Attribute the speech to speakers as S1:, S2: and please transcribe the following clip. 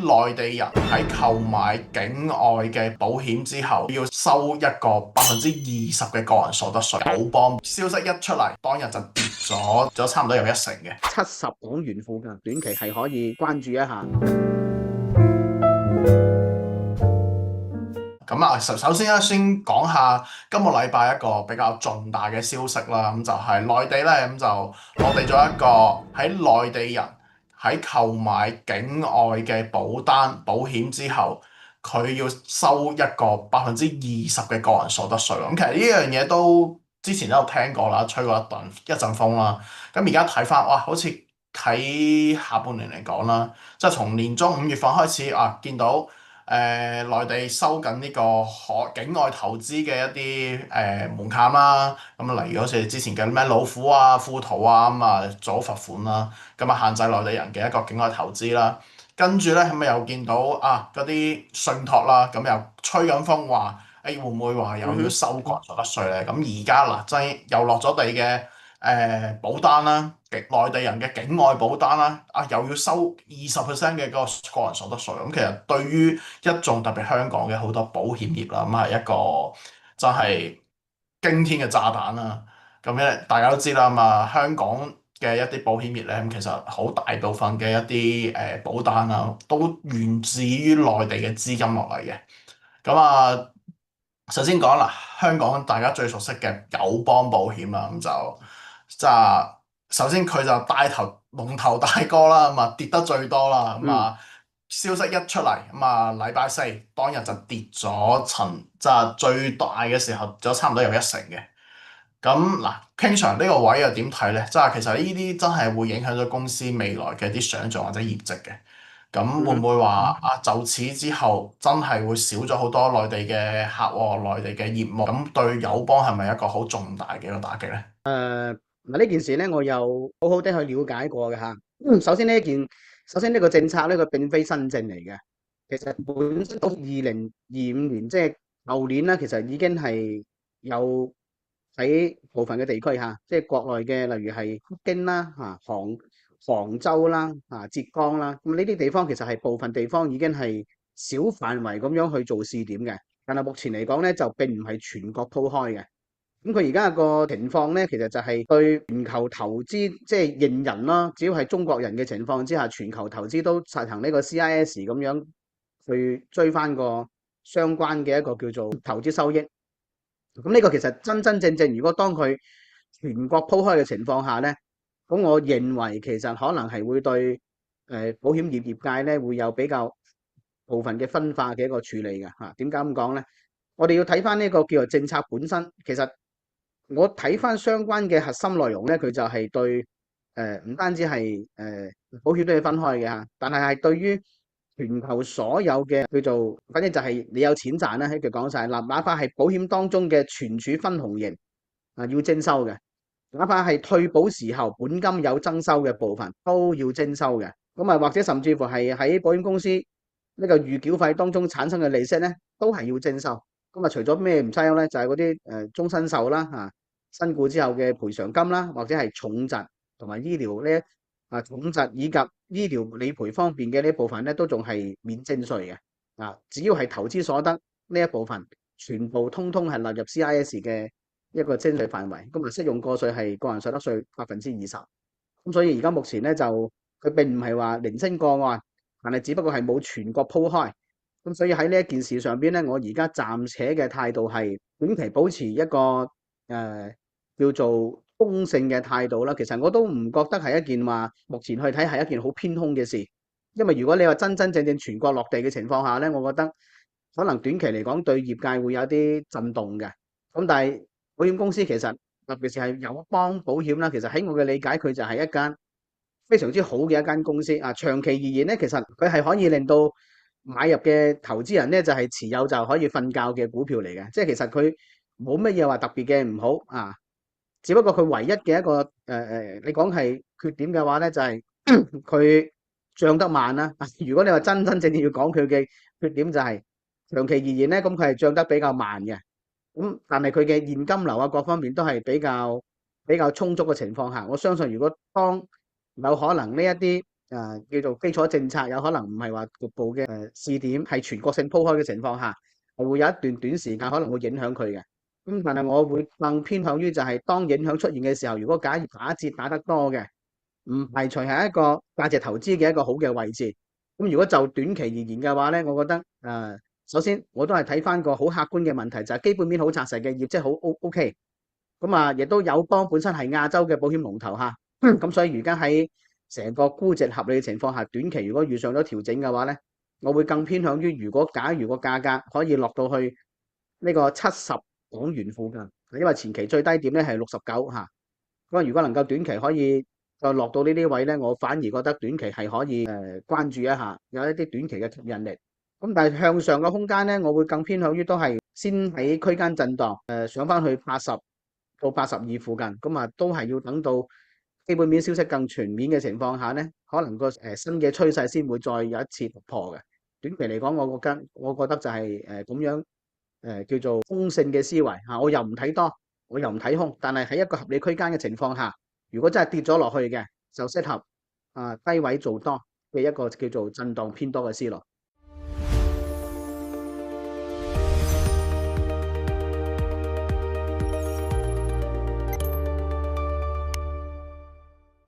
S1: 內地人喺購買境外嘅保險之後，要收一個20%嘅個人所得稅。友邦消息一出嚟，當日就跌咗差唔多有1成嘅。
S2: 70港元附近，短期係可以關注一下。
S1: 咁啊，首先咧，先講下今個禮拜一個比較重大嘅消息啦。咁就係內地咧，咁就落地咗一個喺內地人喺購買境外嘅保險之後，佢要收一個20%嘅個人所得稅。咁其實呢樣嘢都之前都有聽過啦，吹過一陣風啦。咁而家睇翻，哇，好似喺下半年嚟講啦，即係從年中5月份開始啊，見到。內地收緊呢個境外投資嘅一啲門檻啦，咁例如好似之前嘅咩老虎啊、富途啊咁啊，做好罰款啦，咁啊限制內地人嘅一個境外投資啦。跟住咧，咁啊又見到啊嗰啲信託啦，咁又吹緊風話，會唔會話又要收個人所得稅咧？咁而家嗱，真係又落咗地嘅保單啦，內地人嘅境外保單啦，啊又要收20%嘅個人所得稅。咁其實對於一眾特別香港嘅好多保險業啦，咁係一個真係驚天嘅炸彈啦。咁咧大家都知啦嘛，香港嘅一啲保險業咧，咁其實好大部分嘅一啲保單啦，都源自於內地嘅資金落嚟嘅。咁啊，首先講啦，香港大家最熟悉嘅友邦保險啦，咁就即係首先佢就帶頭龍頭大哥啦，咁啊跌得最多啦，咁
S2: 嗯。
S1: 啊消息一出嚟，咁啊禮拜四當日就跌咗即係最大嘅時候，咗差唔多有1成嘅。咁嗱，King Sir呢個位又點睇咧？即係其實呢啲真係會影響咗公司未來嘅啲想像或者業績嘅。咁會唔
S2: 嗯哼。
S1: 會話啊？就此之後真係會少咗好多內地嘅客戶、內地嘅業務，咁對友邦係咪一個好重大嘅一個打擊咧？
S2: 嗱，呢件事咧，我有好好地去了解過嘅嚇。首先呢個政策咧，佢並非新政嚟嘅。其實本身到2025年，即係舊年啦，其實已經係有喺部分嘅地區嚇，即係國內嘅，例如係北京啦、杭州啦、浙江啦，咁呢啲地方其實係部分地方已經係小範圍咁樣去做試點嘅。但係目前嚟講咧，就並唔係全國鋪開嘅。咁佢而家個情況咧，其實就係對全球投資，即係認人啦。只要係中國人嘅情況之下，全球投資都實行呢個 CIS 咁樣去追翻個相關嘅一個叫做投資收益。咁呢個其實真真正正，如果當佢全國鋪開嘅情況下咧，咁我認為其實可能係會對保險業界咧會有比較部分嘅分化嘅一個處理嘅嚇。點解咁講咧？我哋要睇翻呢個叫做政策本身，其實。我睇翻相關嘅核心內容咧，佢就係對唔單止係保險都要分開嘅嚇，但係對於全球所有嘅叫做，反正就係你有錢賺啦，一句講晒。嗱，哪怕係保險當中嘅存儲分紅型要徵收嘅，哪怕係退保時候本金有增收嘅部分都要徵收嘅。咁啊，或者甚至乎係喺保險公司呢個預繳費當中產生嘅利息咧，都係要徵收。咁啊，除咗咩唔收咧，就係嗰啲終身壽啦嚇。身故之後嘅賠償金啦，或者係重疾同埋醫療呢重疾以及醫療理賠方面嘅呢部分咧，都仲係免徵稅嘅。只要係投資所得呢一部分，全部通通係納入 CIS 嘅一個徵稅範圍。咁啊，適用個稅係個人所得稅20%。咁所以而家目前咧就佢並唔係話零星個案，但係只不過係冇全國鋪開。咁所以喺呢一件事上邊咧，我而家暫且嘅態度係短期保持一個叫做中性嘅態度啦。其實我都唔覺得係一件話目前去睇係一件好偏空嘅事，因為如果你話真真正正全國落地嘅情況下咧，我覺得可能短期嚟講對業界會有啲震動嘅。咁但係保險公司其實特別是係友邦保險啦，其實喺我嘅理解，佢就係一間非常之好嘅一間公司啊。長期而言咧，其實佢係可以令到買入嘅投資人咧就係持有就可以瞓覺嘅股票嚟嘅，即係其實佢冇乜嘢話特別嘅唔好啊。只不過佢唯一嘅一個你講係缺點嘅話咧，就係佢漲得慢啦。如果你話真真正正要講佢嘅缺點，就係長期而言咧，咁佢係漲得比較慢嘅。咁但係佢嘅現金流啊，各方面都係比較充足嘅情況下，我相信如果當有可能呢一啲叫做基礎政策有可能唔係話局部嘅試點，係全國性鋪開嘅情況下，係會有一段短時間可能會影響佢嘅。咁但係我會更偏向於就係當影響出現嘅時候，如果假如打折打得多嘅，唔排除係一個價值投資嘅一個好嘅位置。咁如果就短期而言嘅話咧，我覺得首先我都係睇翻個好客觀嘅問題，就係基本面好紮實嘅業績好 OK。咁亦都友邦本身係亞洲嘅保險龍頭嚇，咁所以而家喺成個估值合理嘅情況下，短期如果遇上咗調整嘅話咧，我會更偏向於假如個價格可以落到去呢個70港元附近，因為前期最低點咧係69嚇。咁如果能夠短期可以就落到呢啲位咧，我反而覺得短期係可以關注一下，有一啲短期嘅吸引力。咁但係向上嘅空間咧，我會更偏向於都係先喺區間震盪，上翻去80到82附近，咁都係要等到基本面消息更全面嘅情況下咧，可能個新嘅趨勢先會再有一次突破嘅。短期嚟講，我覺得就係咁樣叫做中性嘅思維嚇，我又唔睇多，我又唔睇空，但係喺一個合理區間嘅情況下，如果真係跌咗落去嘅，就適合低位做多嘅一個叫做震盪偏多嘅思路。